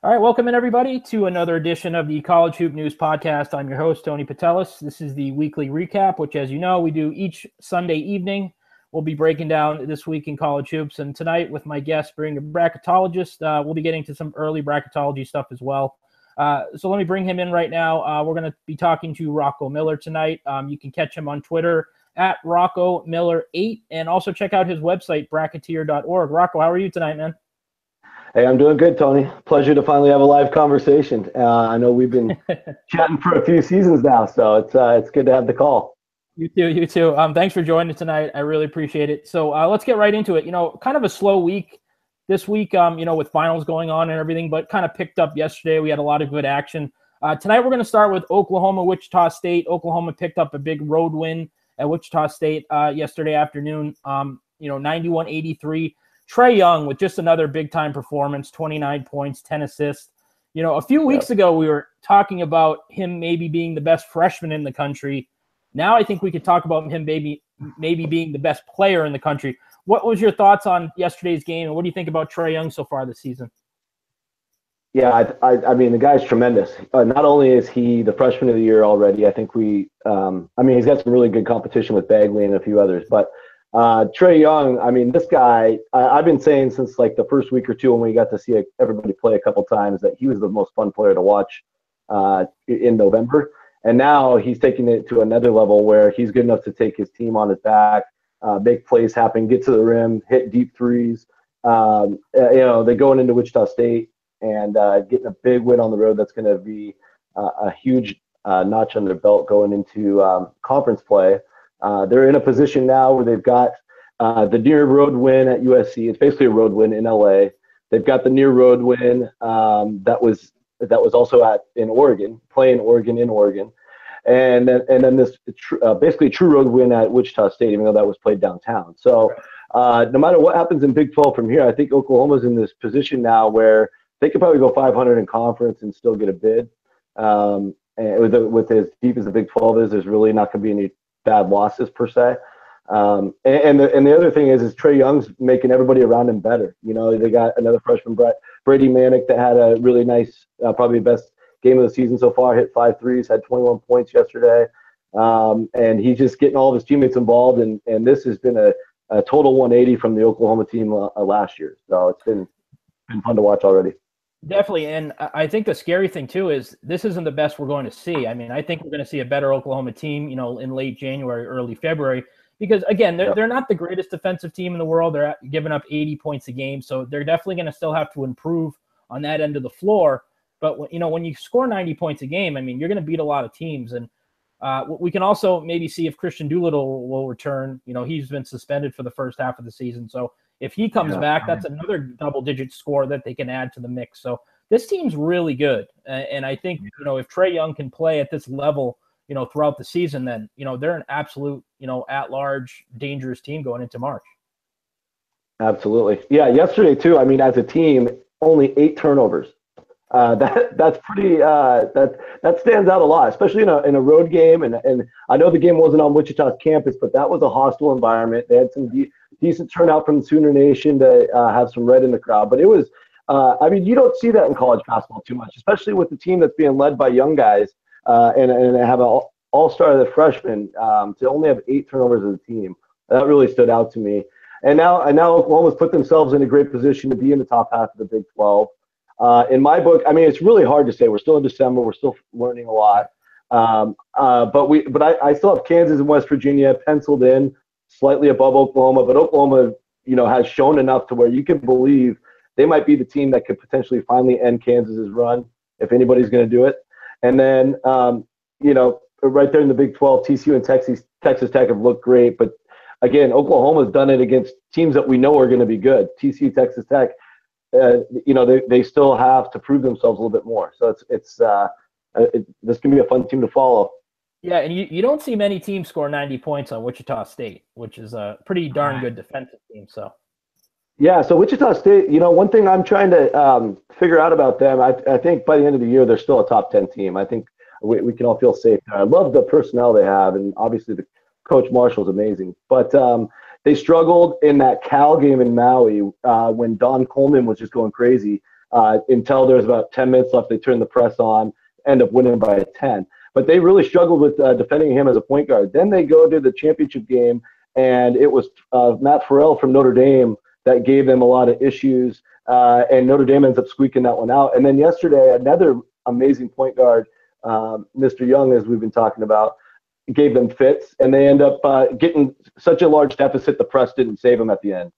All right, welcome in everybody to another edition of the College Hoop News Podcast. I'm your host, Tony Patelis. This is the weekly recap, which, as you know, we do each Sunday evening. We'll be breaking down this week in college hoops, and tonight with my guest being a bracketologist, we'll be getting to some early bracketology stuff as well. So let me bring him in right now. We're going to be talking to Rocco Miller tonight. You can catch him on Twitter at Rocco Miller8, and also check out his website, bracketeer.org. Rocco, how are you tonight, man? Hey, I'm doing good, Tony. Pleasure to finally have a live conversation. I know we've been chatting for a few seasons now, so it's good to have the call. You too. Thanks for joining tonight. I really appreciate it. So let's get right into it. Kind of a slow week this week, with finals going on and everything, but kind of picked up yesterday. We had a lot of good action. Tonight we're going to start with Oklahoma, Wichita State. Oklahoma picked up a big road win at Wichita State yesterday afternoon, 91-83. Trae Young with just another big-time performance, 29 points, 10 assists. A few weeks ago, we were talking about him maybe being the best freshman in the country. Now I think we could talk about him maybe being the best player in the country. What was your thoughts on yesterday's game, and what do you think about Trae Young so far this season? Yeah, I mean, the guy's tremendous. Not only is he the freshman of the year already, I think he's got some really good competition with Bagley and a few others, but Trae Young, I mean, this guy, I've been saying since like the first week or two when we got to see everybody play a couple times that he was the most fun player to watch in November. And now he's taking it to another level where he's good enough to take his team on his back, make plays happen, get to the rim, hit deep threes. They're going into Wichita State and getting a big win on the road. That's going to be a huge notch on their belt going into conference play. They're in a position now where they've got the near road win at USC. It's basically a road win in LA. They've got the near road win that was also in Oregon, playing Oregon in Oregon, and then this basically true road win at Wichita State, even though that was played downtown. So no matter what happens in Big 12 from here, I think Oklahoma's in this position now where they could probably go 500 in conference and still get a bid. And with as deep as the Big 12 is, there's really not going to be any bad losses per se. And the other thing is Trae Young's making everybody around him better. They got another freshman, Brady Manick, that had a really nice, probably best game of the season so far, hit 5 threes, had 21 points yesterday. And he's just getting all of his teammates involved. And this has been a total 180 from the Oklahoma team last year. So it's been fun to watch already. Definitely, and I think the scary thing, too, is this isn't the best we're going to see. I mean, I think we're going to see a better Oklahoma team, in late January, early February, because, again, they're not the greatest defensive team in the world. They're giving up 80 points a game, so they're definitely going to still have to improve on that end of the floor. But, when you score 90 points a game, I mean, you're going to beat a lot of teams. And we can also maybe see if Christian Doolittle will return. He's been suspended for the first half of the season, so if he comes back, that's another double-digit score that they can add to the mix. So this team's really good. And I think, if Trae Young can play at this level, throughout the season, then, they're an absolute, at-large, dangerous team going into March. Absolutely. Yeah, yesterday, too, I mean, as a team, only 8 turnovers. That's pretty that stands out a lot, especially in a road game. And I know the game wasn't on Wichita's campus, but that was a hostile environment. They had some decent turnout from the Sooner Nation to have some red in the crowd. But it was, you don't see that in college basketball too much, especially with the team that's being led by young guys and have an all-star the freshman to only have 8 turnovers as a team. That really stood out to me. And now Oklahoma's put themselves in a great position to be in the top half of the Big 12. In my book, I mean, it's really hard to say. We're still in December. We're still learning a lot. But I still have Kansas and West Virginia penciled in slightly above Oklahoma. But Oklahoma, has shown enough to where you can believe they might be the team that could potentially finally end Kansas's run if anybody's going to do it. And then, right there in the Big 12, TCU and Texas Tech have looked great. But again, Oklahoma's done it against teams that we know are going to be good. TCU, Texas Tech. They still have to prove themselves a little bit more. So this can be a fun team to follow. Yeah, and you don't see many teams score 90 points on Wichita State, which is a pretty darn good defensive team. So. Yeah, so Wichita State, one thing I'm trying to figure out about them, I think by the end of the year they're still a top 10 team. I think we can all feel safe. I love the personnel they have, and obviously the Coach Marshall's amazing. But they struggled in that Cal game in Maui when Don Coleman was just going crazy. until there's about 10 minutes left. They turn the press on, end up winning by 10. But they really struggled with defending him as a point guard. Then they go to the championship game, and it was Matt Farrell from Notre Dame that gave them a lot of issues, and Notre Dame ends up squeaking that one out. And then yesterday, another amazing point guard, Mr. Young, as we've been talking about, gave them fits, and they end up getting such a large deficit, the press didn't save them at the end.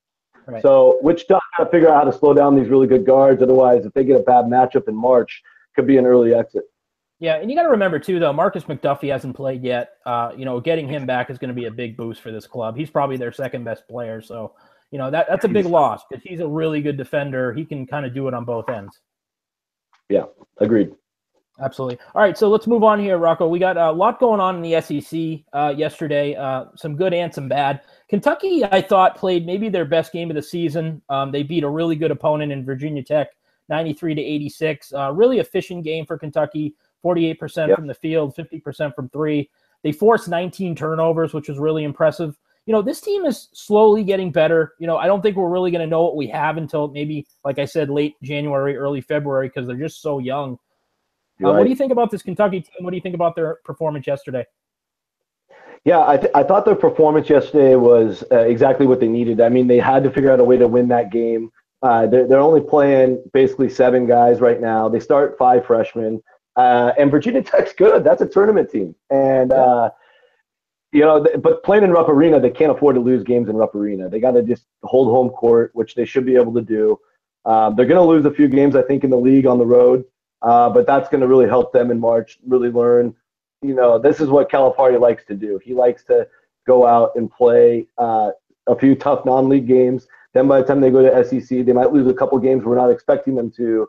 Right. So Wichita got to figure out how to slow down these really good guards. Otherwise, if they get a bad matchup in March, could be an early exit. Yeah, and you got to remember, too, though, Marcus McDuffie hasn't played yet. Getting him back is going to be a big boost for this club. He's probably their second-best player. So, that's a big loss because he's a really good defender. He can kind of do it on both ends. Yeah, agreed. Absolutely. All right, so let's move on here, Rocco. We got a lot going on in the SEC yesterday, some good and some bad. Kentucky, I thought, played maybe their best game of the season. They beat a really good opponent in Virginia Tech, 93-86. Really efficient game for Kentucky, 48% from the field, 50% from three. They forced 19 turnovers, which was really impressive. This team is slowly getting better. I don't think we're really going to know what we have until maybe, like I said, late January, early February, because they're just so young. Right. What do you think about this Kentucky team? What do you think about their performance yesterday? Yeah, I thought their performance yesterday was exactly what they needed. I mean, they had to figure out a way to win that game. They're only playing basically 7 guys right now. They start 5 freshmen. And Virginia Tech's good. That's a tournament team. And, but playing in Rupp Arena, they can't afford to lose games in Rupp Arena. They got to just hold home court, which they should be able to do. They're going to lose a few games, I think, in the league on the road. But that's going to really help them in March, really learn. This is what Calipari likes to do. He likes to go out and play a few tough non-league games. Then by the time they go to SEC, they might lose a couple games we're not expecting them to.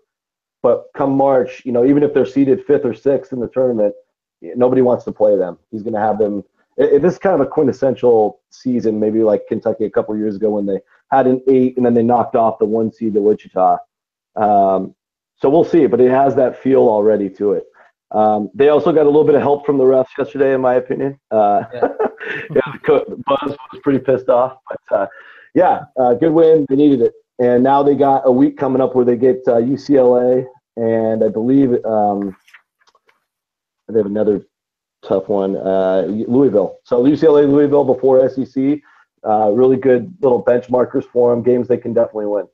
But come March, even if they're seeded 5th or 6th in the tournament, nobody wants to play them. He's going to have them. This is kind of a quintessential season, maybe like Kentucky a couple years ago when they had an 8 and then they knocked off the 1 seed to Wichita. So we'll see, but it has that feel already to it. They also got a little bit of help from the refs yesterday, in my opinion. Buzz was pretty pissed off, but good win. They needed it, and now they got a week coming up where they get UCLA, and I believe they have another tough one, Louisville. So UCLA, Louisville before SEC. Really good little benchmarkers for them. Games they can definitely win.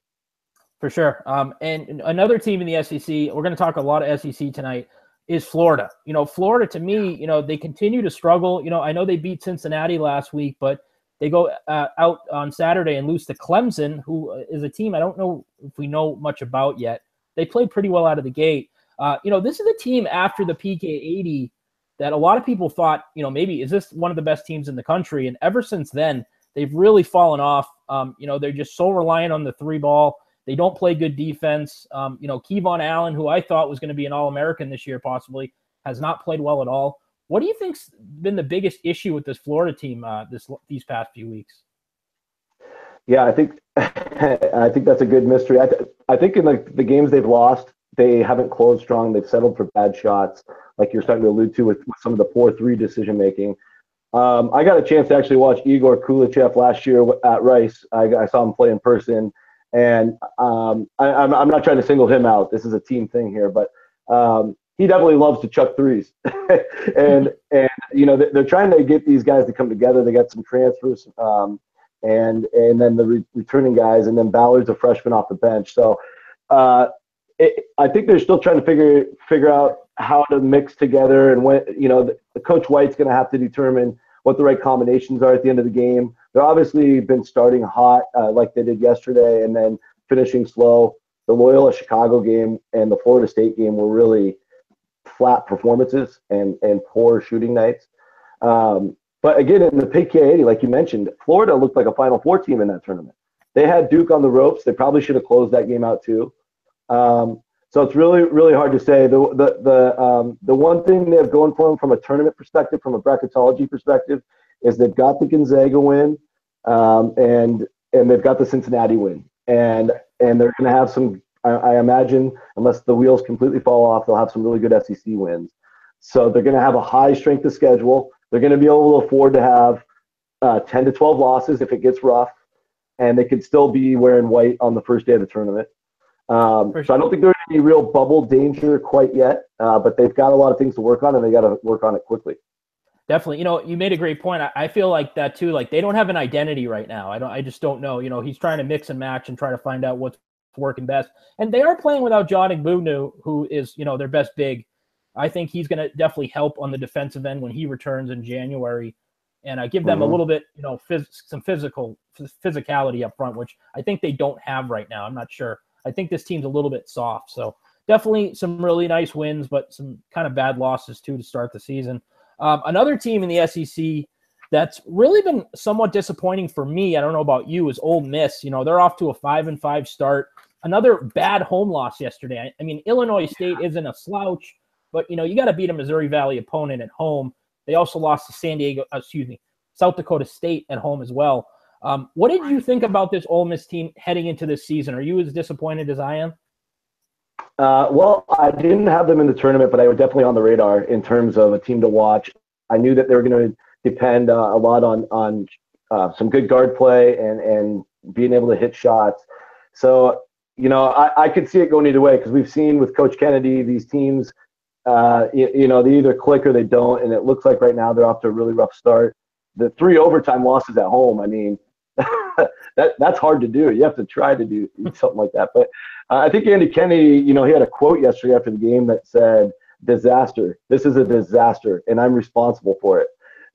For sure. And another team in the SEC, we're going to talk a lot of SEC tonight, is Florida. Florida, to me, they continue to struggle. I know they beat Cincinnati last week, but they go out on Saturday and lose to Clemson, who is a team I don't know if we know much about yet. They played pretty well out of the gate. This is a team after the PK 80 that a lot of people thought, maybe is this one of the best teams in the country? And ever since then, they've really fallen off. They're just so reliant on the 3 ball. They don't play good defense. Kevon Allen, who I thought was going to be an All-American this year possibly, has not played well at all. What do you think's been the biggest issue with this Florida team these past few weeks? Yeah, I think that's a good mystery. I think in the games they've lost, they haven't closed strong. They've settled for bad shots, like you're starting to allude to with some of the 4-3 decision making. I got a chance to actually watch Igor Kulichev last year at Rice. I saw him play in person. And I'm not trying to single him out. This is a team thing here, but he definitely loves to chuck threes. and they're trying to get these guys to come together. They got some transfers, and then the returning guys, and then Ballard's a freshman off the bench. So I think they're still trying to figure out how to mix together, and when the Coach White's going to have to determine what the right combinations are at the end of the game. They're obviously been starting hot like they did yesterday and then finishing slow. The Loyola Chicago game and the Florida State game were really flat performances and poor shooting nights. But again, in the PK 80, like you mentioned, Florida looked like a Final Four team in that tournament. They had Duke on the ropes. They probably should have closed that game out too. So it's really, really hard to say. The one thing they have going for them from a tournament perspective, from a bracketology perspective, is they've got the Gonzaga win, and they've got the Cincinnati win, and they're going to have some. I imagine, unless the wheels completely fall off, they'll have some really good SEC wins. So they're going to have a high strength of schedule. They're going to be able to afford to have 10 to 12 losses if it gets rough, and they could still be wearing white on the first day of the tournament. So I don't think they're in any real bubble danger quite yet, but they've got a lot of things to work on, and they got to work on it quickly. Definitely. You made a great point. I feel like that too. Like they don't have an identity right now. I just don't know. He's trying to mix and match and try to find out what's working best. And they are playing without John Igbunu, who is, their best big. I think he's going to definitely help on the defensive end when he returns in January. And I give them a little bit, some physicality up front, which I think they don't have right now. I'm not sure. I think this team's a little bit soft. So definitely some really nice wins, but some kind of bad losses too to start the season. Another team in the SEC that's really been somewhat disappointing for me, I don't know about you, is Ole Miss. They're off to a 5-5 start. Another bad home loss yesterday. I mean, Illinois State isn't a slouch, but, you got to beat a Missouri Valley opponent at home. They also lost to South Dakota State at home as well. What did you think about this Ole Miss team heading into this season? Are you as disappointed as I am? Well, I didn't have them in the tournament, but I was definitely on the radar in terms of a team to watch. I knew that they were going to depend a lot on some good guard play and being able to hit shots. So, I could see it going either way because we've seen with Coach Kennedy, these teams, they either click or they don't, and it looks like right now they're off to a really rough start. The 3 overtime losses at home, I mean, that's hard to do. You have to try to do something like that. But I think Andy Kennedy, he had a quote yesterday after the game that said, "Disaster. This is a disaster, and I'm responsible for it."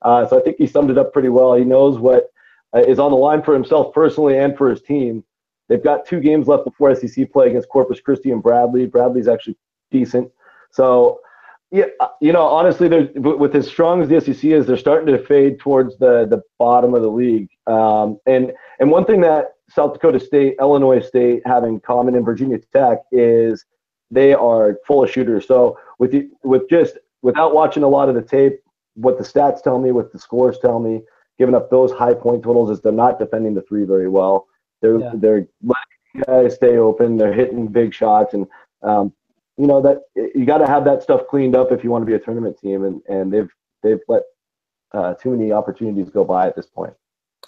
So I think he summed it up pretty well. He knows what is on the line for himself personally and for his team. They've got 2 games left before SEC play against Corpus Christi and Bradley. Bradley's actually decent. So, yeah, honestly, with as strong as the SEC is, they're starting to fade towards the bottom of the league. And one thing that South Dakota State, Illinois State have in common, and Virginia Tech is they are full of shooters. So without watching a lot of the tape, what the stats tell me, what the scores tell me, giving up those high point totals is they're not defending the 3 very well. They're letting guys stay open. They're hitting big shots, and that you got to have that stuff cleaned up if you want to be a tournament team. And they've let too many opportunities go by at this point.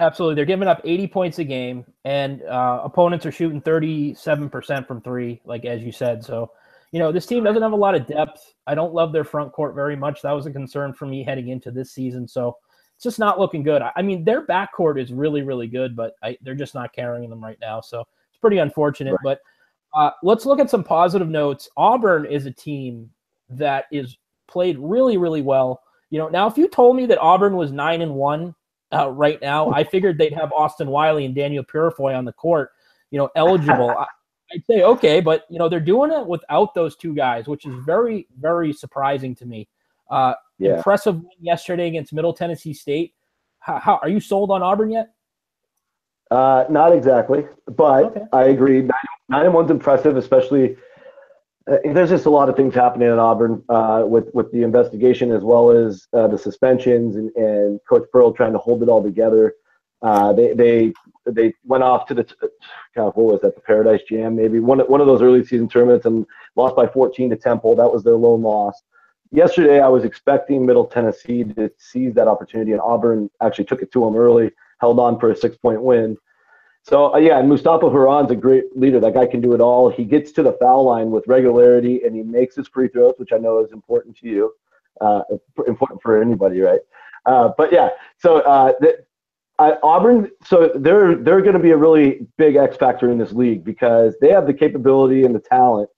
Absolutely. They're giving up 80 points a game, and opponents are shooting 37% from 3, like as you said. So, this team doesn't have a lot of depth. I don't love their front court very much. That was a concern for me heading into this season. So it's just not looking good. I mean, their backcourt is really, really good, but they're just not carrying them right now. So it's pretty unfortunate. Right. But let's look at some positive notes. Auburn is a team that is played really, really well. Now if you told me that Auburn was 9-1 right now, I figured they'd have Austin Wiley and Daniel Purifoy on the court, eligible. I'd say, okay, but, they're doing it without those 2 guys, which is very, very surprising to me. Impressive win yesterday against Middle Tennessee State. How are you sold on Auburn yet? Not exactly, but okay. I agree. 9-1's impressive, especially there's just a lot of things happening at Auburn with the investigation as well as the suspensions and Coach Pearl trying to hold it all together. They went off to what was that, the Paradise Jam, maybe one of those early season tournaments, and lost by 14 to Temple. That was their lone loss. Yesterday, I was expecting Middle Tennessee to seize that opportunity, and Auburn actually took it to them early, held on for a 6-point win. So, and Mustafa Huron's a great leader. That guy can do it all. He gets to the foul line with regularity, and he makes his free throws, which I know is important to you, important for anybody, right? Auburn, so they're going to be a really big X factor in this league because they have the capability and the talent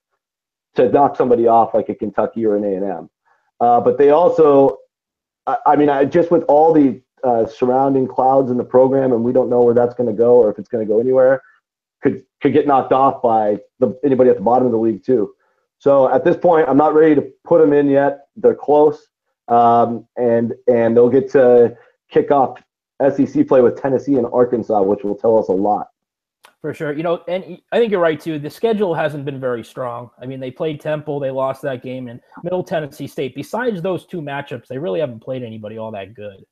to knock somebody off like a Kentucky or an A&M. But they also, just with all the surrounding clouds in the program, and we don't know where that's going to go or if it's going to go anywhere, could get knocked off by anybody at the bottom of the league too. So at this point, I'm not ready to put them in yet. They're close, and they'll get to kick off SEC play with Tennessee and Arkansas, which will tell us a lot. For sure. And I think you're right, too. The schedule hasn't been very strong. I mean, they played Temple. They lost that game. And Middle Tennessee State, besides those 2 matchups, they really haven't played anybody all that good.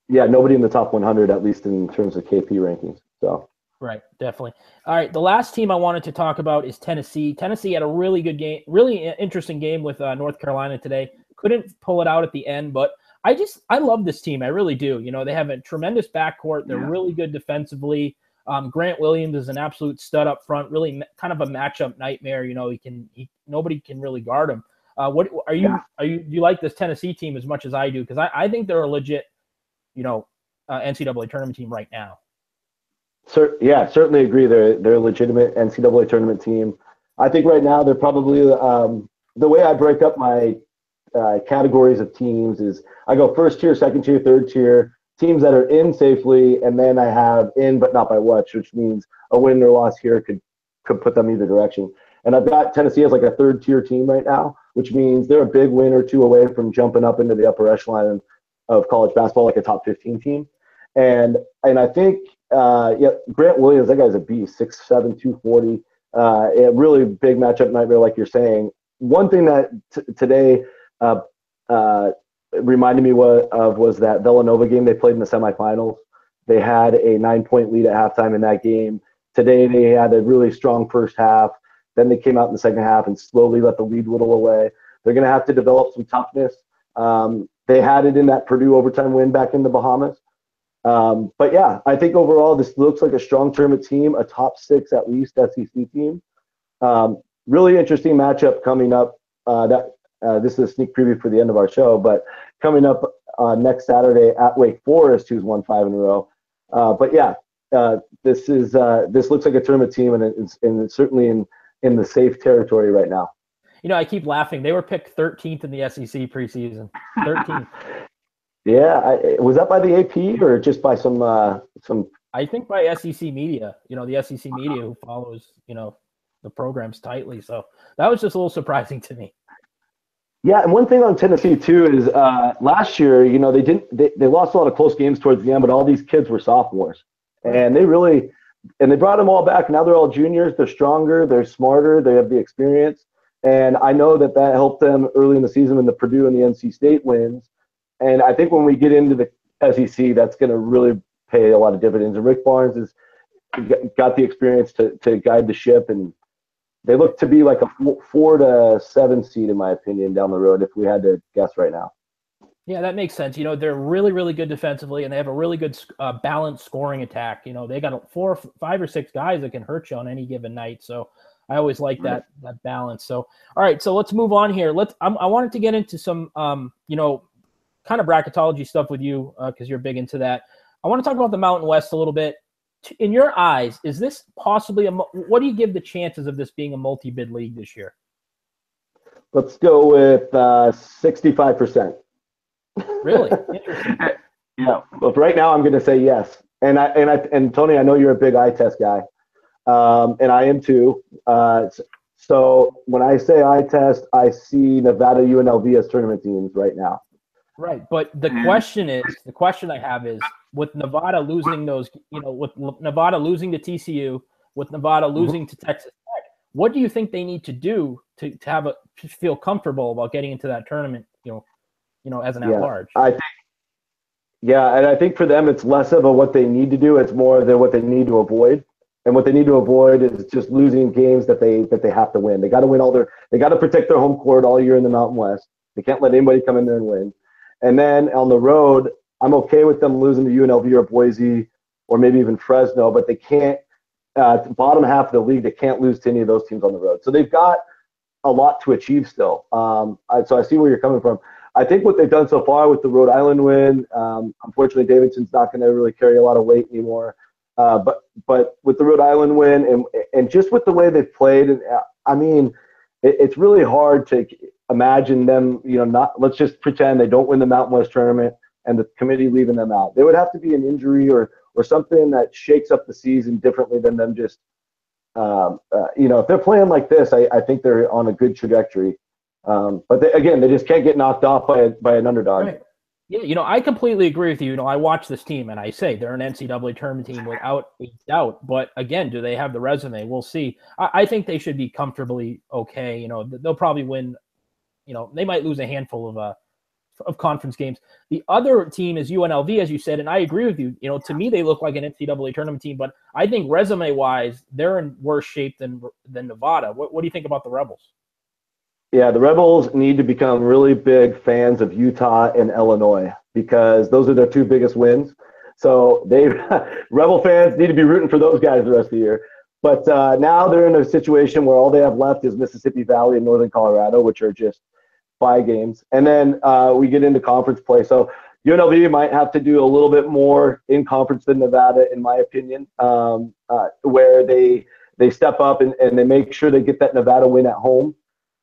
Yeah, nobody in the top 100, at least in terms of KP rankings. So Right, definitely. All right, the last team I wanted to talk about is Tennessee. Tennessee had a really good game, really interesting game with North Carolina today. Couldn't pull it out at the end, but I love this team. I really do. They have a tremendous backcourt. They're really good defensively. Grant Williams is an absolute stud up front, really kind of a matchup nightmare. You know, nobody can really guard him. What do you like this Tennessee team as much as I do? Because I think they're a legit, NCAA tournament team right now. Certainly agree. They're a legitimate NCAA tournament team. I think right now they're probably the way I break up my categories of teams is I go first tier, second tier, third tier, teams that are in safely, and then I have in but not by much, which means a win or loss here could put them either direction. And I've got Tennessee as like a third tier team right now, which means they're a big win or two away from jumping up into the upper echelon of college basketball, like a top 15 team. And I think Grant Williams, that guy's a beast, 6'7", 240. A really big matchup nightmare, like you're saying. One thing that today reminded me was that Villanova game they played in the semifinals. They had a 9-point lead at halftime in that game. Today they had a really strong first half. Then they came out in the second half and slowly let the lead whittle away. They're going to have to develop some toughness. They had it in that Purdue overtime win back in the Bahamas. But yeah, I think overall this looks like a strong tournament team, a top 6 at least SEC team. Really interesting matchup coming up. This is a sneak preview for the end of our show, but coming up next Saturday at Wake Forest, who's won 5 in a row. But yeah, this looks like a tournament team, and it's certainly in the safe territory right now. You know, I keep laughing. They were picked 13th in the SEC preseason. 13th. Yeah, was that by the AP or just by some? I think by SEC media. You know, the SEC media who follows the programs tightly. So that was just a little surprising to me. Yeah, and one thing on Tennessee too is last year, they lost a lot of close games towards the end, but all these kids were sophomores, and they brought them all back. Now they're all juniors. They're stronger. They're smarter. They have the experience, and I know that helped them early in the season in the Purdue and the NC State wins. And I think when we get into the SEC, that's going to really pay a lot of dividends. And Rick Barnes has got the experience to guide the ship, and they look to be like a 4 to 7 seed, in my opinion, down the road, if we had to guess right now. Yeah, that makes sense. They're really, really good defensively, and they have a really good balanced scoring attack. They got 4, 5, or 6 guys that can hurt you on any given night. So I always like that balance. So, all right, so let's move on here. I wanted to get into some, kind of bracketology stuff with you because you're big into that. I want to talk about the Mountain West a little bit. In your eyes, is this possibly what do you give the chances of this being a multi-bid league this year? Let's go with 65%. Really? Interesting. Yeah, but right now I'm going to say yes. And Tony, I know you're a big eye test guy, and I am too. So when I say eye test, I see Nevada, UNLV as tournament teams right now. Right, but the question I have is, with Nevada losing those, with Nevada losing to TCU, with Nevada losing to Texas Tech, what do you think they need to do to feel comfortable about getting into that tournament? As an at-large. And I think for them, it's less of what they need to do; it's more than what they need to avoid. And what they need to avoid is just losing games that they have to win. They got to win They got to protect their home court all year in the Mountain West. They can't let anybody come in there and win. And then on the road, I'm okay with them losing to UNLV or Boise or maybe even Fresno, but they can't, the bottom half of the league, they can't lose to any of those teams on the road. So they've got a lot to achieve still. So I see where you're coming from. I think what they've done so far with the Rhode Island win, unfortunately, Davidson's not going to really carry a lot of weight anymore. But with the Rhode Island win and just with the way they've played, it's really hard to imagine them, let's just pretend they don't win the Mountain West tournament and the committee leaving them out. There would have to be an injury or something that shakes up the season differently than them just, if they're playing like this, I think they're on a good trajectory. But they just can't get knocked off by an underdog. Right. Yeah, I completely agree with you. I watch this team and I say they're an NCAA tournament team without a doubt. But again, do they have the resume? We'll see. I think they should be comfortably okay. They'll probably win. They might lose a handful of conference games. The other team is UNLV, as you said, and I agree with you. To me, they look like an NCAA tournament team, but I think resume-wise, they're in worse shape than Nevada. What do you think about the Rebels? Yeah, the Rebels need to become really big fans of Utah and Illinois because those are their 2 biggest wins. So they Rebel fans need to be rooting for those guys the rest of the year. But now they're in a situation where all they have left is Mississippi Valley and Northern Colorado, which are just 5 games. And then we get into conference play. So UNLV might have to do a little bit more in conference than Nevada, in my opinion, where they step up and they make sure they get that Nevada win at home,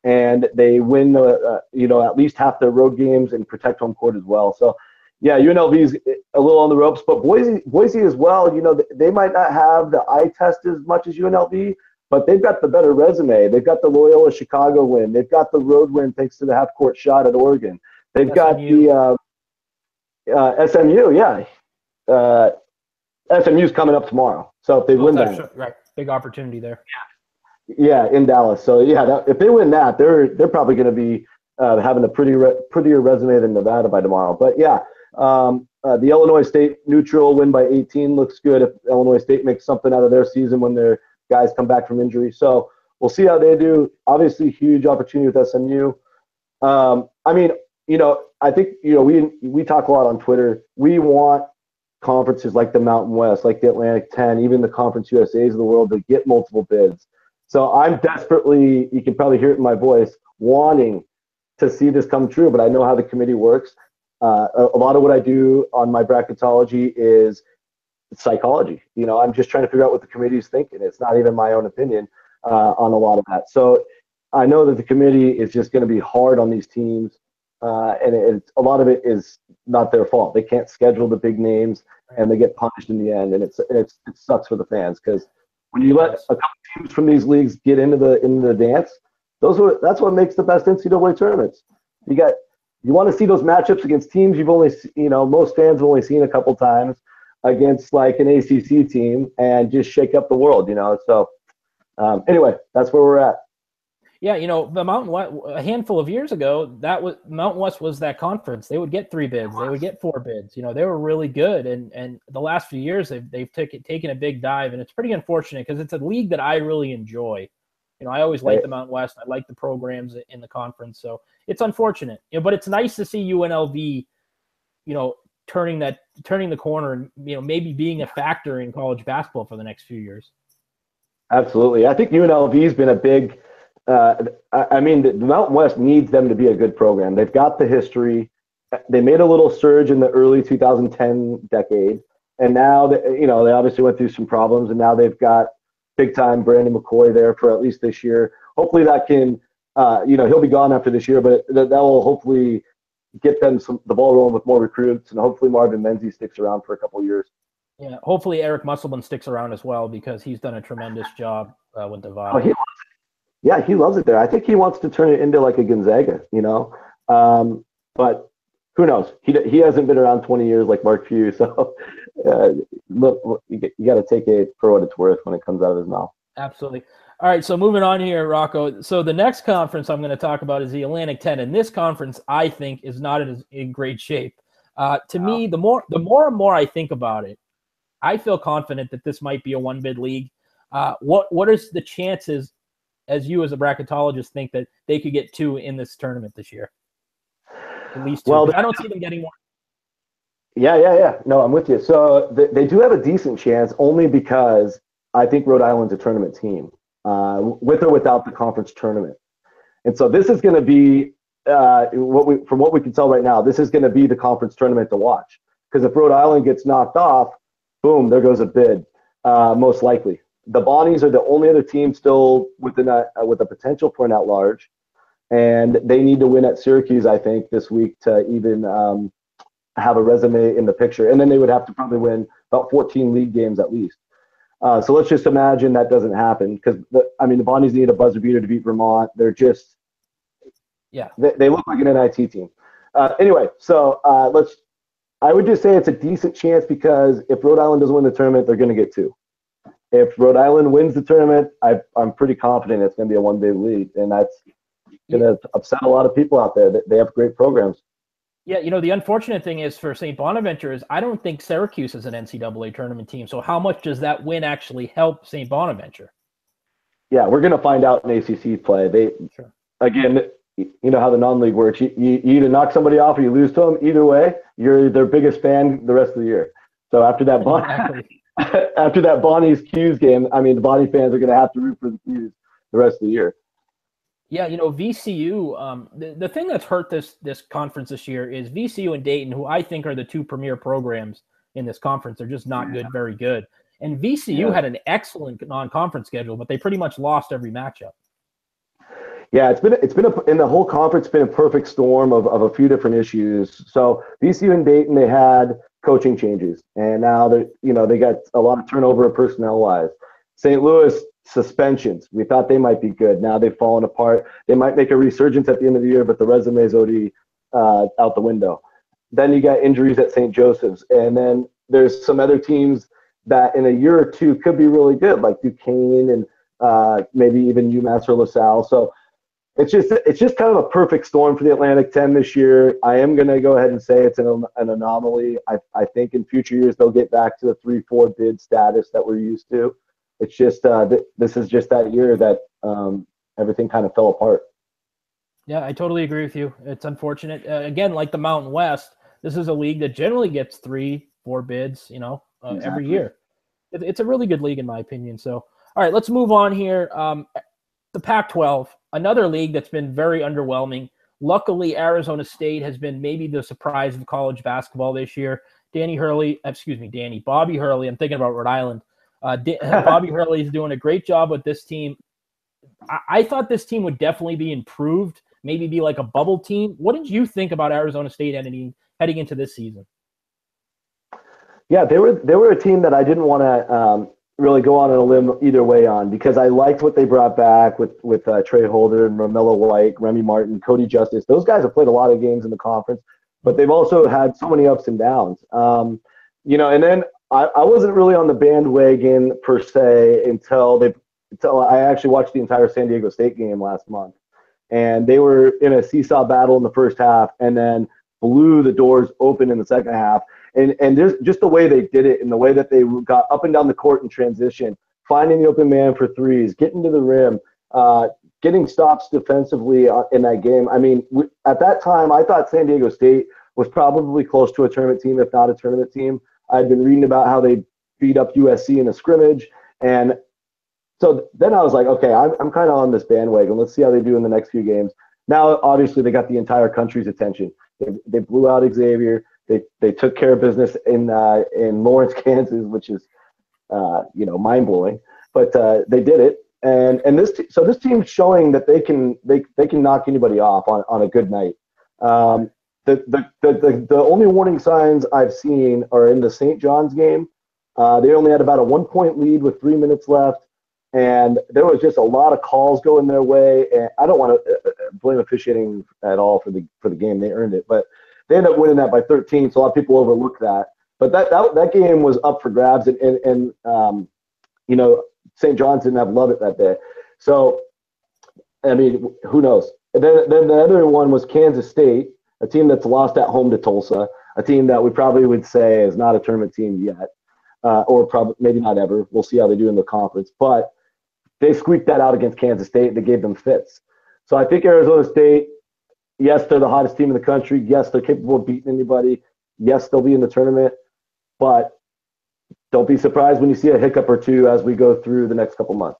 and they win, at least half their road games and protect home court as well. So, yeah, UNLV is a little on the ropes, but Boise as well. They might not have the eye test as much as UNLV, but they've got the better resume. They've got the Loyola Chicago win. They've got the road win thanks to the half-court shot at Oregon. They've got the SMU, yeah. SMU's coming up tomorrow. So if they win that, right, big opportunity there. Yeah, in Dallas. So yeah, if they win that, they're probably going to be having a prettier resume than Nevada by tomorrow. But yeah, the Illinois State neutral win by 18 looks good if Illinois State makes something out of their season when their guys come back from injury. So we'll see how they do. Obviously, huge opportunity with SMU. I think we talk a lot on Twitter. We want conferences like the Mountain West, like the Atlantic 10, even the Conference USAs of the world to get multiple bids. So I'm desperately, you can probably hear it in my voice, wanting to see this come true, but I know how the committee works. A lot of what I do on my bracketology is psychology. I'm just trying to figure out what the committee is thinking. It's not even my own opinion on a lot of that. So I know that the committee is just going to be hard on these teams. And a lot of it is not their fault. They can't schedule the big names, and they get punished in the end. And it sucks for the fans, because when you let a couple teams from these leagues get into the dance, that's what makes the best NCAA tournaments. You want to see those matchups against teams you've only most fans have only seen a couple times, against like an ACC team, and just shake up the world. So anyway, that's where we're at. Yeah, the Mountain West, a handful of years ago, Mountain West was that conference. They would get 3 bids. They would get 4 bids. They were really good. And the last few years, they've taken a big dive. And it's pretty unfortunate, because it's a league that I really enjoy. I always like the Mountain West. I like the programs in the conference. So it's unfortunate. But it's nice to see UNLV, turning the corner and, maybe being a factor in college basketball for the next few years. Absolutely. I think UNLV's been a big – the Mountain West needs them to be a good program. They've got the history. They made a little surge in the early 2010 decade, and now they obviously went through some problems, and now they've got big time Brandon McCoy there for at least this year. Hopefully that can, he'll be gone after this year, but that will hopefully get them the ball rolling with more recruits, and hopefully Marvin Menzies sticks around for a couple of years. Yeah, hopefully Eric Musselman sticks around as well, because he's done a tremendous job with the Valley. Yeah, he loves it there. I think he wants to turn it into like a Gonzaga, but who knows? He hasn't been around 20 years like Mark Few, so look, you got to take it for what it's worth when it comes out of his mouth. Absolutely. All right, so moving on here, Rocco. So the next conference I'm going to talk about is the Atlantic 10, and this conference I think is not in great shape. To me, the more and more I think about it, I feel confident that this might be a 1-bid league. What is the chances, as you as a bracketologist, think that they could get 2 in this tournament this year? At least 2. Well, I don't see them getting more. Yeah. No, I'm with you. So they do have a decent chance, only because I think Rhode Island's a tournament team, with or without the conference tournament. And so this is going to be, from what we can tell right now, this is going to be the conference tournament to watch. Because if Rhode Island gets knocked off, boom, there goes a bid, most likely. The Bonnies are the only other team still with a potential for an at-large, and they need to win at Syracuse, I think, this week to even have a resume in the picture. And then they would have to probably win about 14 league games at least. So let's just imagine that doesn't happen, because the Bonnies need a buzzer beater to beat Vermont. They're just they look like an NIT team. Anyway, so I would just say it's a decent chance, because if Rhode Island doesn't win the tournament, they're going to get 2. If Rhode Island wins the tournament, I'm pretty confident it's going to be a 1-bid league, and that's going to upset a lot of people out there. They have great programs. Yeah, the unfortunate thing is for St. Bonaventure is I don't think Syracuse is an NCAA tournament team. So how much does that win actually help St. Bonaventure? Yeah, we're going to find out in ACC play. Again, you know how the non-league works. You either knock somebody off or you lose to them. Either way, you're their biggest fan the rest of the year. So after that, Exactly. after that Bonnie's Q's game, I mean, the Bonnie fans are going to have to root for the Q's the rest of the year. Yeah, VCU. The thing that's hurt this conference this year is VCU and Dayton, who I think are the two premier programs in this conference. They're just not good, very good. And VCU had an excellent non-conference schedule, but they pretty much lost every matchup. Yeah, in the whole conference been a perfect storm of a few different issues. So VCU and Dayton, they had coaching changes, and now they got a lot of turnover personnel wise. St. Louis, suspensions. We thought they might be good. Now they've fallen apart. They might make a resurgence at the end of the year, but the resume is already out the window. Then you got injuries at St. Joseph's, and then there's some other teams that in a year or two could be really good, like Duquesne and maybe even UMass or LaSalle. So it's just kind of a perfect storm for the Atlantic 10 this year. I am going to go ahead and say it's an anomaly. I think in future years they'll get back to the 3-4 bid status that we're used to. It's just this is just that year that everything kind of fell apart. Yeah, I totally agree with you. It's unfortunate. Again, like the Mountain West, this is a league that generally gets 3-4 bids, Exactly. every year. It's a really good league in my opinion. So, all right, let's move on here. The Pac-12, another league that's been very underwhelming. Luckily, Arizona State has been maybe the surprise of college basketball this year. Bobby Hurley, I'm thinking about Rhode Island. Bobby Hurley is doing a great job with this team. I thought this team would definitely be improved, maybe be like a bubble team. What did you think about Arizona State heading into this season? Yeah, they were a team that I didn't want to really go on a limb either way on, because I liked what they brought back with Trey Holder and Romello White, Remy Martin, Cody Justice. Those guys have played a lot of games in the conference, but they've also had so many ups and downs. And then I wasn't really on the bandwagon per se until I actually watched the entire San Diego State game last month. And they were in a seesaw battle in the first half and then blew the doors open in the second half. And just the way they did it and the way that they got up and down the court in transition, finding the open man for threes, getting to the rim, getting stops defensively in that game. I mean, at that time, I thought San Diego State was probably close to a tournament team, if not a tournament team. I'd been reading about how they beat up USC in a scrimmage. And so then I was like, okay, I'm kind of on this bandwagon. Let's see how they do in the next few games. Now, obviously, they got the entire country's attention. They blew out Xavier. They took care of business in Lawrence, Kansas, which is mind blowing. But they did it, and this team's showing that they can knock anybody off on a good night. The only warning signs I've seen are in the St. John's game. They only had about a 1-point lead with 3 minutes left, and there was just a lot of calls going their way. And I don't want to blame officiating at all for the game. They earned it, but they ended up winning that by 13, so a lot of people overlook that. But that game was up for grabs, and St. John's didn't have Lovett that day. So, I mean, who knows? And then the other one was Kansas State, a team that's lost at home to Tulsa, a team that we probably would say is not a tournament team yet, or probably maybe not ever. We'll see how they do in the conference. But they squeaked that out against Kansas State. They gave them fits. So I think Arizona State, yes, they're the hottest team in the country. Yes, they're capable of beating anybody. Yes, they'll be in the tournament. But don't be surprised when you see a hiccup or two as we go through the next couple months.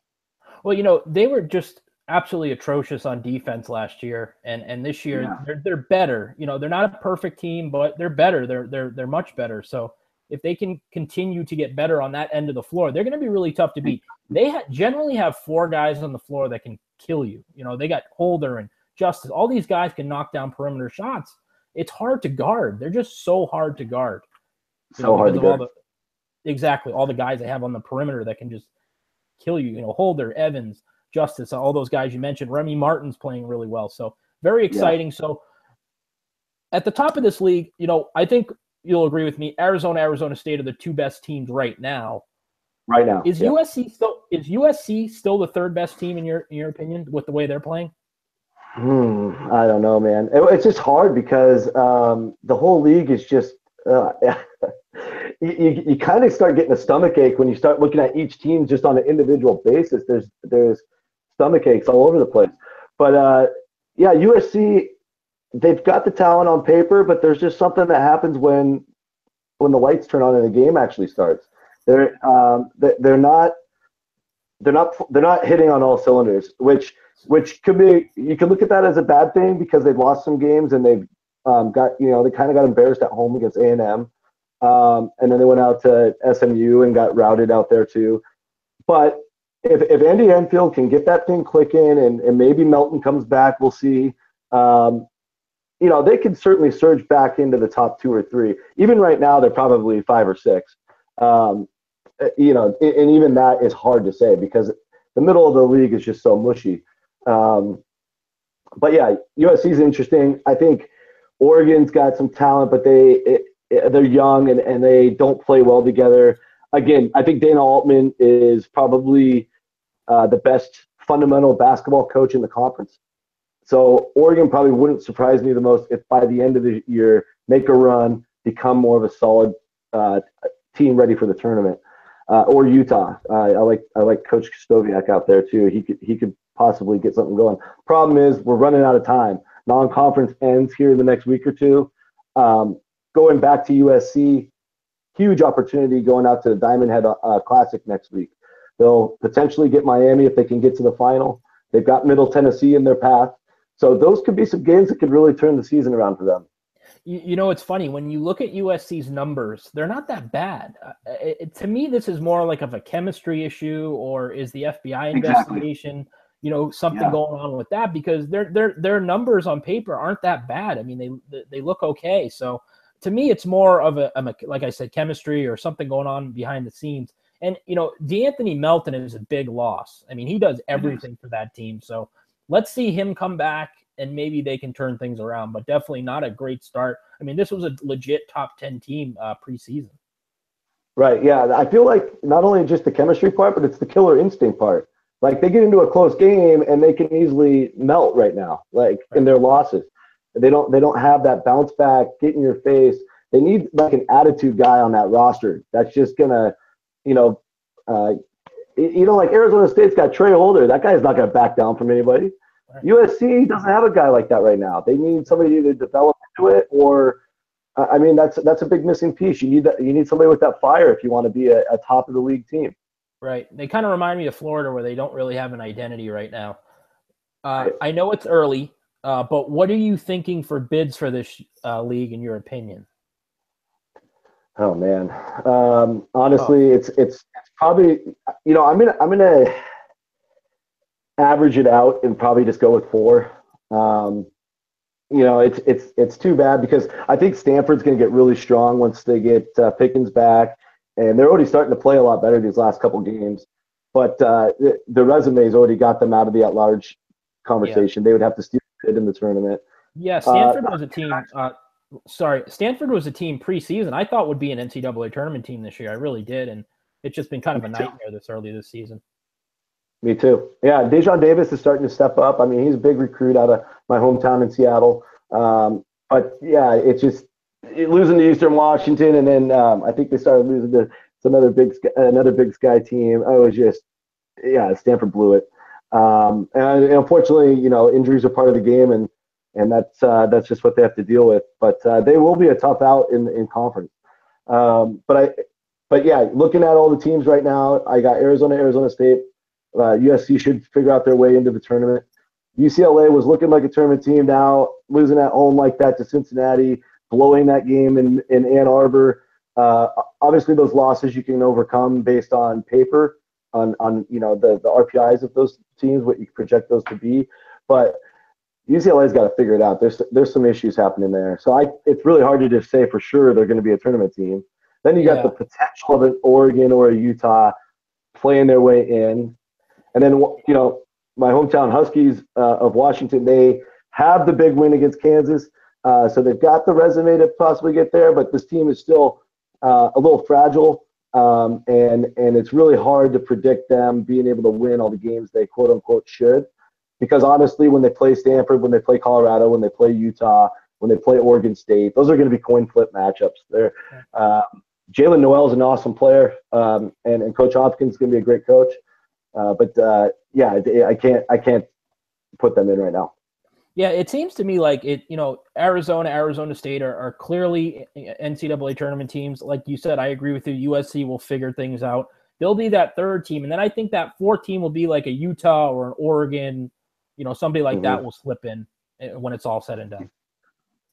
Well, they were just absolutely atrocious on defense last year, and this year they're better. They're not a perfect team, but they're better. They're much better. So if they can continue to get better on that end of the floor, they're going to be really tough to beat. They generally have 4 guys on the floor that can kill you. They got Holder and Justice. All these guys can knock down perimeter shots. It's hard to guard. They're just so hard to guard. So hard to guard. All the guys they have on the perimeter that can just kill you. Holder, Evans, Justice, all those guys you mentioned. Remy Martin's playing really well. So very exciting. Yeah. So at the top of this league, I think you'll agree with me. Arizona State are the 2 best teams right now. Right now. Is USC still the 3rd best team in your opinion with the way they're playing? I don't know, man. It's just hard because the whole league is just you kind of start getting a stomach ache when you start looking at each team just on an individual basis. There's stomach aches all over the place. But USC, they've got the talent on paper, but there's just something that happens when when the lights turn on and the game actually starts. They're not hitting on all cylinders, which could be, you could look at that as a bad thing because they've lost some games and they've they kind of got embarrassed at home against A&M, and then they went out to SMU and got routed out there too. But if Andy Enfield can get that thing clicking and maybe Melton comes back, we'll see. They can certainly surge back into the top 2 or 3. Even right now, they're probably 5 or 6. And even that is hard to say because the middle of the league is just so mushy. But yeah, USC is interesting. I think Oregon's got some talent, but they're young and they don't play well together. Again, I think Dana Altman is probably the best fundamental basketball coach in the conference. So Oregon probably wouldn't surprise me the most if by the end of the year, make a run, become more of a solid team ready for the tournament. Or Utah. I like Coach Stoviak out there too. He could possibly get something going. Problem is we're running out of time. Non-conference ends here in the next week or two. Going back to USC, huge opportunity going out to the Diamond Head Classic next week. They'll potentially get Miami if they can get to the final. They've got Middle Tennessee in their path. So those could be some games that could really turn the season around for them. It's funny. When you look at USC's numbers, they're not that bad. To me, this is more like of a chemistry issue, or is the FBI investigation, something going on with that? Because their numbers on paper aren't that bad. I mean, they look okay. So to me, it's more of a like I said, chemistry or something going on behind the scenes. And, DeAnthony Melton is a big loss. I mean, he does everything for that team. So let's see him come back and maybe they can turn things around, but definitely not a great start. I mean, this was a legit top 10 team preseason. Right. Yeah. I feel like not only just the chemistry part, but it's the killer instinct part. Like they get into a close game and they can easily melt right now, in their losses. They don't have that bounce back, get in your face. They need like an attitude guy on that roster. That's just gonna, like Arizona State's got Trey Holder. That guy's not gonna back down from anybody. Right. USC doesn't have a guy like that right now. They need somebody to either develop into it or, that's a big missing piece. You need somebody with that fire if you want to be a top of the league team. Right. They kind of remind me of Florida where they don't really have an identity right now. I know it's early, but what are you thinking for bids for this league in your opinion? Oh man. Honestly, it's probably, I'm gonna average it out and probably just go with 4. It's too bad because I think Stanford's going to get really strong once they get Pickens back, and they're already starting to play a lot better these last couple games. But the resume's already got them out of the at-large conversation. Yeah. They would have to steal it in the tournament. Yeah, Stanford was a team. Stanford was a team preseason I thought would be an NCAA tournament team this year. I really did, and it's just been kind of a nightmare this early this season. Me too. Yeah, Dejon Davis is starting to step up. I mean, he's a big recruit out of my hometown in Seattle. But yeah, it's just losing to Eastern Washington, and then I think they started losing to another Big Sky team. I was just, Stanford blew it. And unfortunately, injuries are part of the game, and that's just what they have to deal with. But they will be a tough out in conference. But yeah, looking at all the teams right now, I got Arizona State. USC should figure out their way into the tournament. UCLA was looking like a tournament team now, losing at home like that to Cincinnati, blowing that game in Ann Arbor. Obviously, those losses you can overcome based on paper, on the RPIs of those teams, what you project those to be. But UCLA's got to figure it out. There's some issues happening there. So it's really hard to just say for sure they're going to be a tournament team. Then you got the potential of an Oregon or a Utah playing their way in. And then, my hometown Huskies of Washington, they have the big win against Kansas. So they've got the resume to possibly get there, but this team is still a little fragile. And it's really hard to predict them being able to win all the games they quote unquote should. Because honestly, when they play Stanford, when they play Colorado, when they play Utah, when they play Oregon State, those are going to be coin flip matchups. Jalen Noel is an awesome player, and Coach Hopkins is going to be a great coach. But I can't put them in right now. Yeah, it seems to me like Arizona State are clearly NCAA tournament teams. Like you said, I agree with you. USC will figure things out. They'll be that third team. And then I think that fourth team will be like a Utah or an Oregon, somebody like that will slip in when it's all said and done.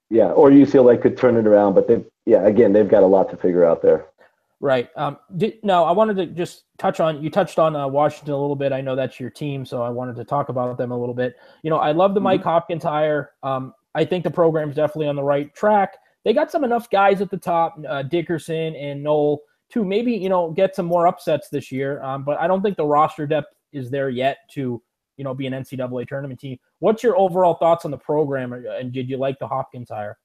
Yeah, or UCLA could turn it around, but they've got a lot to figure out there. Right. No, I wanted to just touched on Washington a little bit. I know that's your team, so I wanted to talk about them a little bit. I love the Mike Hopkins hire. I think the program's definitely on the right track. They got enough guys at the top, Dickerson and Knoll, to maybe, get some more upsets this year. But I don't think the roster depth is there yet to, be an NCAA tournament team. What's your overall thoughts on the program, and did you like the Hopkins hire?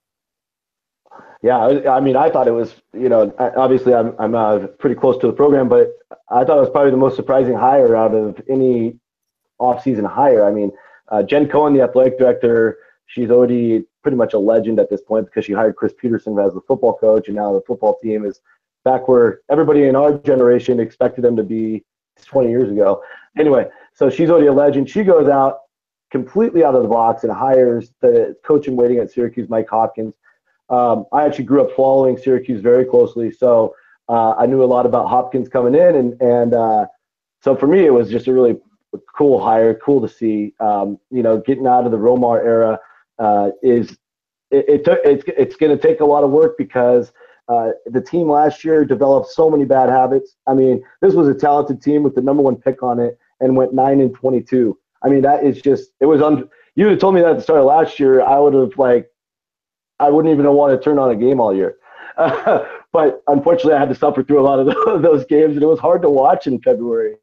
Yeah, I mean, I thought it was, obviously I'm pretty close to the program, but I thought it was probably the most surprising hire out of any offseason hire. I mean, Jen Cohen, the athletic director, she's already pretty much a legend at this point because she hired Chris Peterson as the football coach, and now the football team is back where everybody in our generation expected them to be 20 years ago. Anyway, so she's already a legend. She goes out completely out of the box and hires the coach in waiting at Syracuse, Mike Hopkins. I actually grew up following Syracuse very closely, so I knew a lot about Hopkins coming in, and so for me, it was just a really cool hire, cool to see. Getting out of the Romar era it's going to take a lot of work because the team last year developed so many bad habits. I mean, this was a talented team with the number one pick on it and went 9-22. I mean, that is just it was. You would have told me that at the start of last year, I wouldn't even want to turn on a game all year. But unfortunately, I had to suffer through a lot of those games, and it was hard to watch in February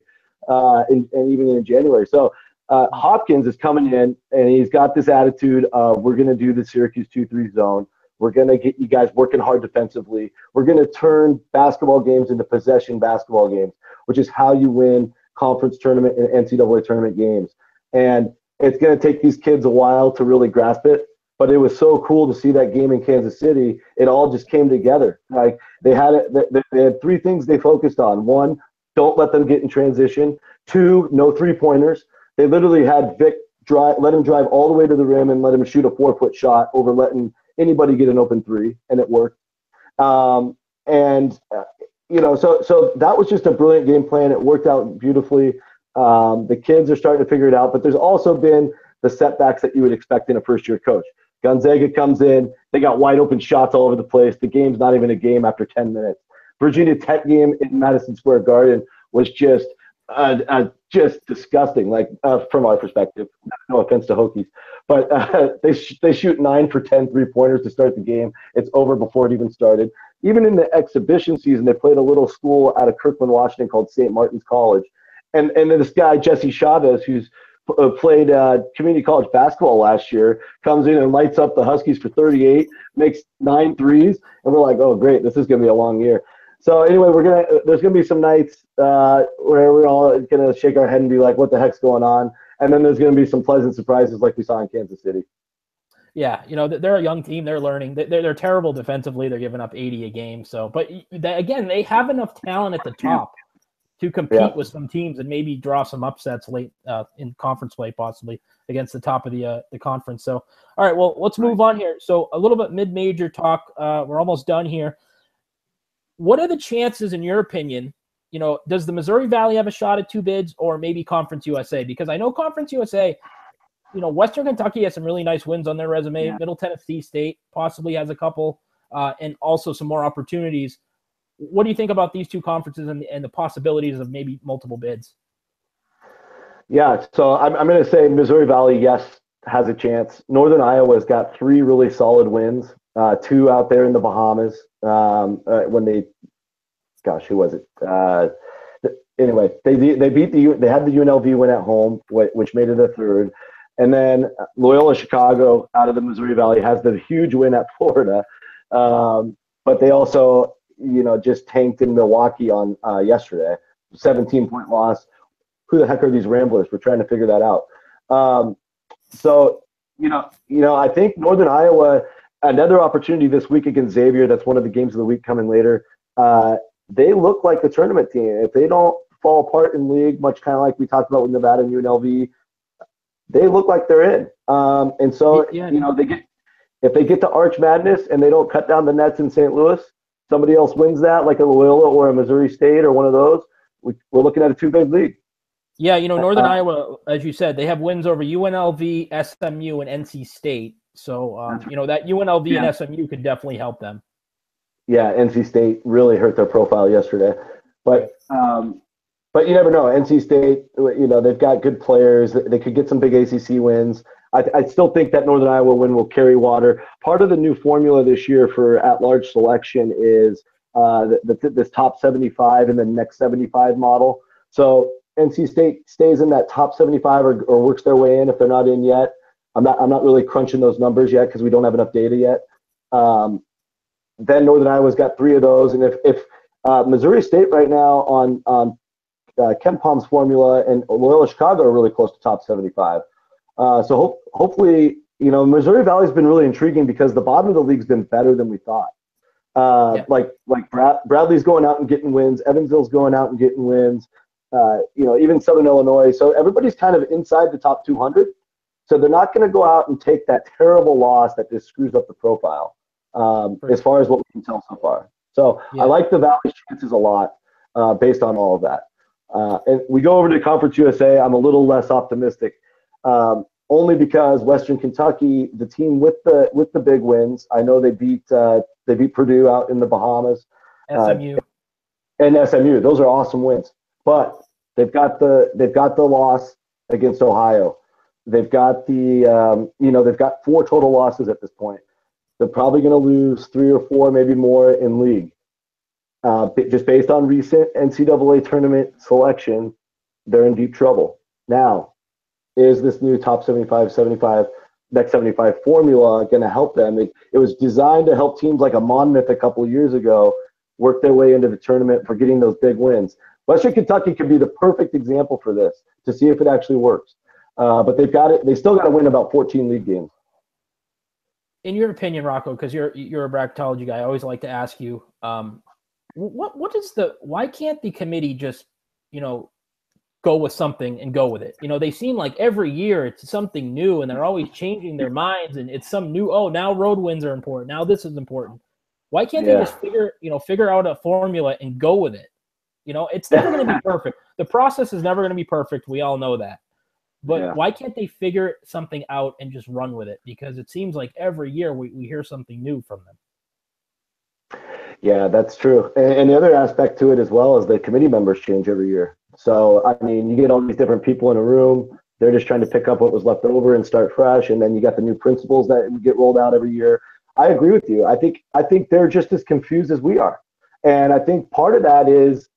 and even in January. So Hopkins is coming in, and he's got this attitude of, we're going to do the Syracuse 2-3 zone. We're going to get you guys working hard defensively. We're going to turn basketball games into possession basketball games, which is how you win conference tournament and NCAA tournament games. And it's going to take these kids a while to really grasp it. But it was so cool to see that game in Kansas City. It all just came together. Like they had three things they focused on. One, don't let them get in transition. Two, no three-pointers. They literally had Vic let him drive all the way to the rim and let him shoot a 4-foot shot over letting anybody get an open three, and it worked. So that was just a brilliant game plan. It worked out beautifully. The kids are starting to figure it out, but there's also been the setbacks that you would expect in a first-year coach. Gonzaga comes in. They got wide open shots all over the place. The game's not even a game after 10 minutes. Virginia Tech game in Madison Square Garden was just disgusting, from our perspective. No offense to Hokies. But they shoot 9 for 10 three-pointers to start the game. It's over before it even started. Even in the exhibition season, they played a little school out of Kirkland, Washington called St. Martin's College. And then this guy, Jesse Chavez, who's played community college basketball last year, comes in and lights up the Huskies for 38, makes 9 threes, and we're like, oh, great, this is going to be a long year. So anyway, there's going to be some nights where we're all going to shake our head and be like, what the heck's going on? And then there's going to be some pleasant surprises like we saw in Kansas City. Yeah, they're a young team. They're learning. They're terrible defensively. They're giving up 80 a game. So, but again, they have enough talent at the top to compete with some teams and maybe draw some upsets late in conference play, possibly against the top of the conference. So, all right, well, let's move on here. So a little bit mid-major talk. We're almost done here. What are the chances, in your opinion, does the Missouri Valley have a shot at 2 bids, or maybe Conference USA? Because I know Conference USA, Western Kentucky has some really nice wins on their resume. Yeah. Middle Tennessee State possibly has a couple, and also some more opportunities. What do you think about these two conferences and the possibilities of maybe multiple bids? Yeah, so I'm going to say Missouri Valley, yes, has a chance. Northern Iowa's got 3 really solid wins, 2 out there in the Bahamas. When they, who was it? Anyway, they had the UNLV win at home, which made it a 3rd. And then Loyola Chicago out of the Missouri Valley has the huge win at Florida. But they also, just tanked in Milwaukee on yesterday, 17-point loss. Who the heck are these Ramblers? We're trying to figure that out. I think Northern Iowa, another opportunity this week against Xavier. That's one of the games of the week coming later. They look like the tournament team. If they don't fall apart in league, much kind of like we talked about with Nevada and UNLV, they look like they're in. And so, Yeah. if they get to Arch Madness and they don't cut down the nets in St. Louis, somebody else wins that, like a Loyola or a Missouri State or one of those, we're looking at a two-big league. Yeah, Northern Iowa, as you said, they have wins over UNLV, SMU, and NC State. So, that UNLV and SMU could definitely help them. Yeah, NC State really hurt their profile yesterday. But you never know. NC State, they've got good players. They could get some big ACC wins. I still think that Northern Iowa win will carry water. Part of the new formula this year for at-large selection is this top 75 and the next 75 model. So NC State stays in that top 75 or works their way in if they're not in yet. I'm not really crunching those numbers yet because we don't have enough data yet. Then Northern Iowa's got 3 of those, and if Missouri State right now on Ken Palm's formula and Loyola Chicago are really close to top 75. So hopefully, Missouri Valley's been really intriguing because the bottom of the league's been better than we thought. Like Bradley's going out and getting wins. Evansville's going out and getting wins. Even Southern Illinois. So everybody's kind of inside the top 200. So they're not going to go out and take that terrible loss that just screws up the profile, as far as what we can tell so far. So I like the Valley's chances a lot based on all of that. And we go over to Conference USA. I'm a little less optimistic, only because Western Kentucky, the team with the big wins. I know they beat Purdue out in the Bahamas, SMU and SMU. Those are awesome wins, but they've got the loss against Ohio. They've got they've got 4 total losses at this point. They're probably going to lose 3 or 4, maybe more in league. Just based on recent NCAA tournament selection, they're in deep trouble. Now, is this new top 75, next 75 formula going to help them? It was designed to help teams like a Monmouth a couple of years ago work their way into the tournament for getting those big wins. Western Kentucky could be the perfect example for this to see if it actually works. But they still got to win about 14 league games. In your opinion, Rocco, because you're a bracketology guy, I always like to ask you, why can't the committee just, go with something and go with it? They seem like every year it's something new and they're always changing their minds and it's some new, now road wins are important. Now this is important. Why can't they just figure out a formula and go with it? It's never going to be perfect. The process is never going to be perfect. We all know that. But why can't they figure something out and just run with it? Because it seems like every year we hear something new from them. Yeah, that's true. And the other aspect to it as well is the committee members change every year. So, you get all these different people in a room. They're just trying to pick up what was left over and start fresh. And then you got the new principles that get rolled out every year. I agree with you. I think they're just as confused as we are. And I think part of that is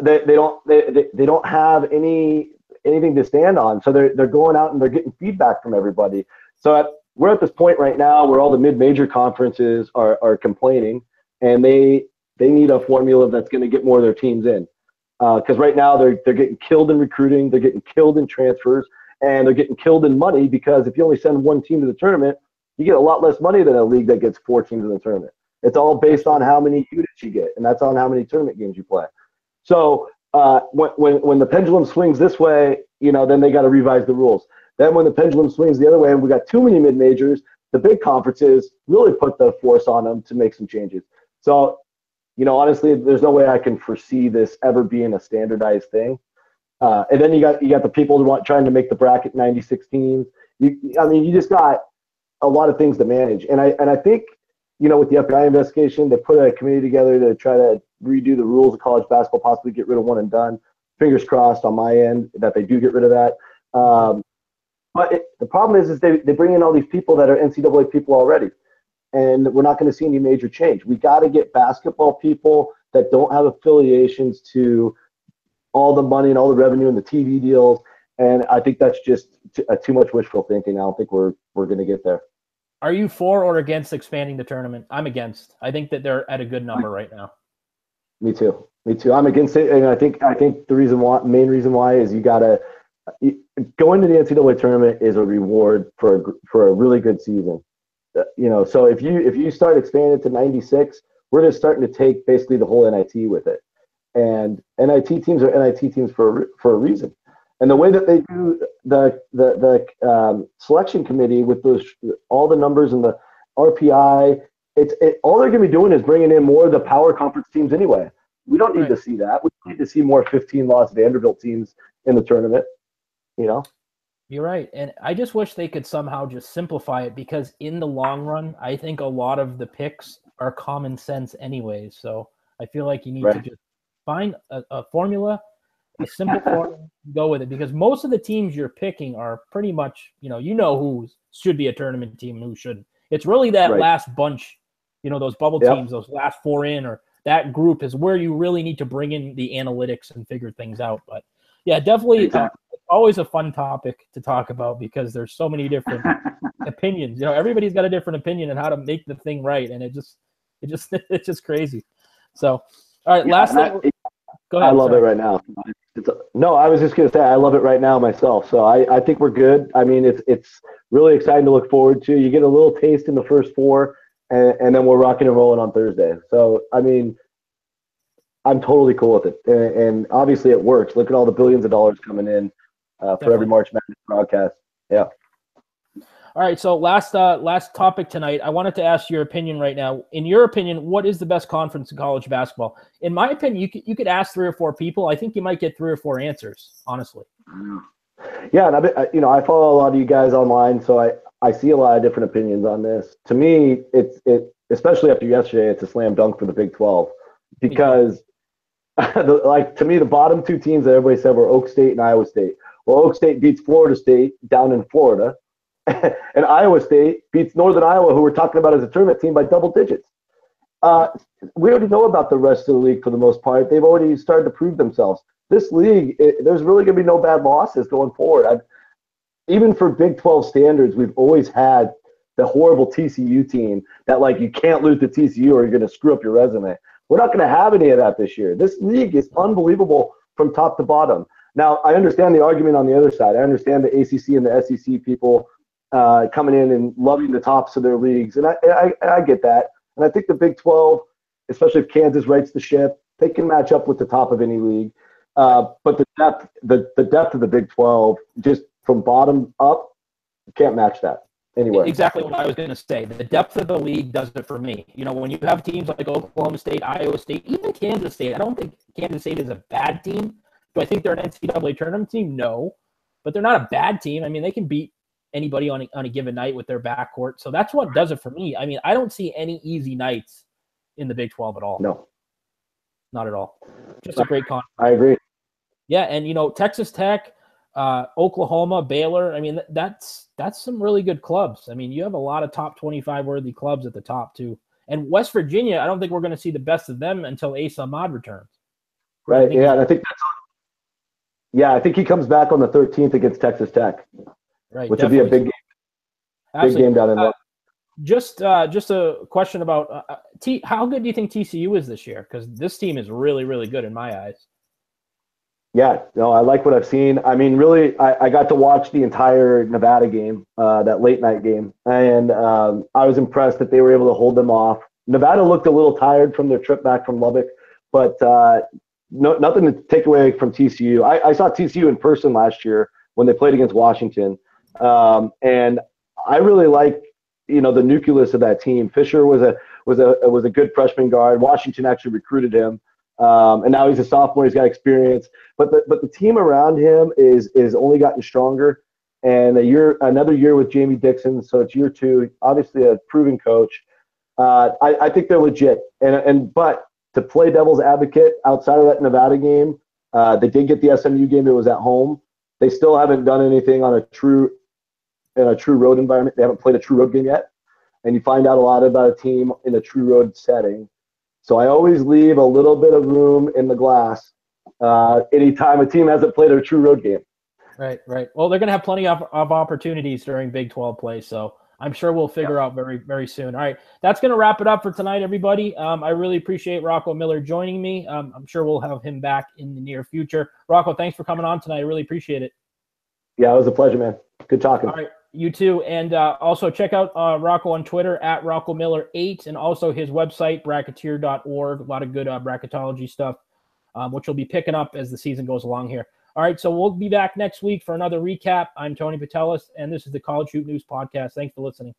they don't have anything to stand on. So they're going out and they're getting feedback from everybody. So we're at this point right now where all the mid-major conferences are complaining, and they need a formula that's going to get more of their teams in. Because right now they're getting killed in recruiting, they're getting killed in transfers, and they're getting killed in money because if you only send one team to the tournament, you get a lot less money than a league that gets 4 teams in the tournament. It's all based on how many units you get, and that's on how many tournament games you play. So when the pendulum swings this way, then they got to revise the rules. Then when the pendulum swings the other way and we got too many mid-majors, the big conferences really put the force on them to make some changes. So, honestly, there's no way I can foresee this ever being a standardized thing. And then you got the people trying to make the bracket 96 teams. You just got a lot of things to manage. And I think, with the FBI investigation, they put a committee together to try to redo the rules of college basketball, possibly get rid of one and done. Fingers crossed on my end that they do get rid of that. But the problem is they bring in all these people that are NCAA people already, and we're not going to see any major change. We got to get basketball people that don't have affiliations to all the money and all the revenue and the TV deals, and I think that's just too much wishful thinking. I don't think we're going to get there. Are you for or against expanding the tournament? I'm against. I think that they're at a good number right now. Me too. I'm against it, and I think the main reason why is you gotta going to the NCAA tournament is a reward for a really good season. So if you start expanding to 96, we're just starting to take basically the whole NIT with it, and NIT teams are NIT teams for a reason. And the way that they do the selection committee with those all the numbers and the RPI, all they're going to be doing is bringing in more of the power conference teams anyway. We don't need to see that. We need to see more 15-loss Vanderbilt teams in the tournament. You're right. And I just wish they could somehow just simplify it, because in the long run, I think a lot of the picks are common sense anyways. So I feel like you need to just find a formula, a simple formula, go with it, because most of the teams you're picking are pretty much, who should be a tournament team and who shouldn't. It's really that last bunch, those bubble teams, those last 4 in, or that group is where you really need to bring in the analytics and figure things out. But yeah, definitely always a fun topic to talk about, because there's so many different opinions. Everybody's got a different opinion on how to make the thing right, and it's just crazy. So, all right, last thing. Go ahead. I love it right now. No, I was just going to say I love it right now myself. So I think we're good. I mean, it's really exciting to look forward to. You get a little taste in the first 4, and then we're rocking and rolling on Thursday. So, I mean, I'm totally cool with it. And obviously it works. Look at all the billions of dollars coming in for every March Madness broadcast. Yeah. All right, so last topic tonight. I wanted to ask your opinion right now. In your opinion, what is the best conference in college basketball? In my opinion, you could ask 3 or 4 people. I think you might get 3 or 4 answers, honestly. Yeah, and I follow a lot of you guys online, so I see a lot of different opinions on this. To me, it especially after yesterday, it's a slam dunk for the Big 12, because to me, the bottom 2 teams that everybody said were Oak State and Iowa State. Well, Oak State beats Florida State down in Florida. And Iowa State beats Northern Iowa, who we're talking about as a tournament team, by double digits. We already know about the rest of the league for the most part. They've already started to prove themselves. This league, there's really going to be no bad losses going forward. Even for Big 12 standards, we've always had the horrible TCU team that, you can't lose to TCU or you're going to screw up your resume. We're not going to have any of that this year. This league is unbelievable from top to bottom. Now, I understand the argument on the other side. I understand the ACC and the SEC people coming in and loving the tops of their leagues. And I get that. And I think the Big 12, especially if Kansas rights the ship, they can match up with the top of any league. But the depth of the Big 12, just from bottom up, you can't match that anywhere. Exactly what I was going to say. The depth of the league does it for me. When you have teams like Oklahoma State, Iowa State, even Kansas State, I don't think Kansas State is a bad team. Do I think they're an NCAA tournament team? No. But they're not a bad team. I mean, they can beat anybody on a given night with their backcourt. So that's what does it for me. I mean, I don't see any easy nights in the Big 12 at all. No. Not at all. Just a great conference. I agree. Yeah, and Texas Tech, Oklahoma, Baylor, I mean, that's some really good clubs. I mean, you have a lot of top 25 worthy clubs at the top too. And West Virginia, I don't think we're going to see the best of them until Asa Ahmad returns. Right, yeah, and I think he comes back on the 13th against Texas Tech. Right, which would be a big game. Absolutely. Big game down in there. Just a question about how good do you think TCU is this year? Because this team is really, really good in my eyes. Yeah, no, I like what I've seen. I mean, really, I got to watch the entire Nevada game, that late night game, and I was impressed that they were able to hold them off. Nevada looked a little tired from their trip back from Lubbock, but nothing to take away from TCU. I saw TCU in person last year when they played against Washington. And I really like, the nucleus of that team. Fisher was a good freshman guard. Washington actually recruited him, and now he's a sophomore. He's got experience, but the team around him is only gotten stronger. And another year with Jamie Dixon, so it's year 2. Obviously, a proven coach. I think they're legit. But to play devil's advocate, outside of that Nevada game, they did get the SMU game that was at home. They still haven't done anything in a true road environment. They haven't played a true road game yet. And you find out a lot about a team in a true road setting. So I always leave a little bit of room in the glass anytime a team hasn't played a true road game. Right. Well, they're going to have plenty of opportunities during Big 12 play. So I'm sure we'll figure out very, very soon. All right. That's going to wrap it up for tonight, everybody. I really appreciate Rocco Miller joining me. I'm sure we'll have him back in the near future. Rocco, thanks for coming on tonight. I really appreciate it. Yeah, it was a pleasure, man. Good talking. All right. You too. And also check out Rocco on Twitter at RoccoMiller8, and also his website, bracketeer.org. A lot of good bracketology stuff, which we'll be picking up as the season goes along here. All right, so we'll be back next week for another recap. I'm Tony Patelis, and this is the College Hoop News Podcast. Thanks for listening.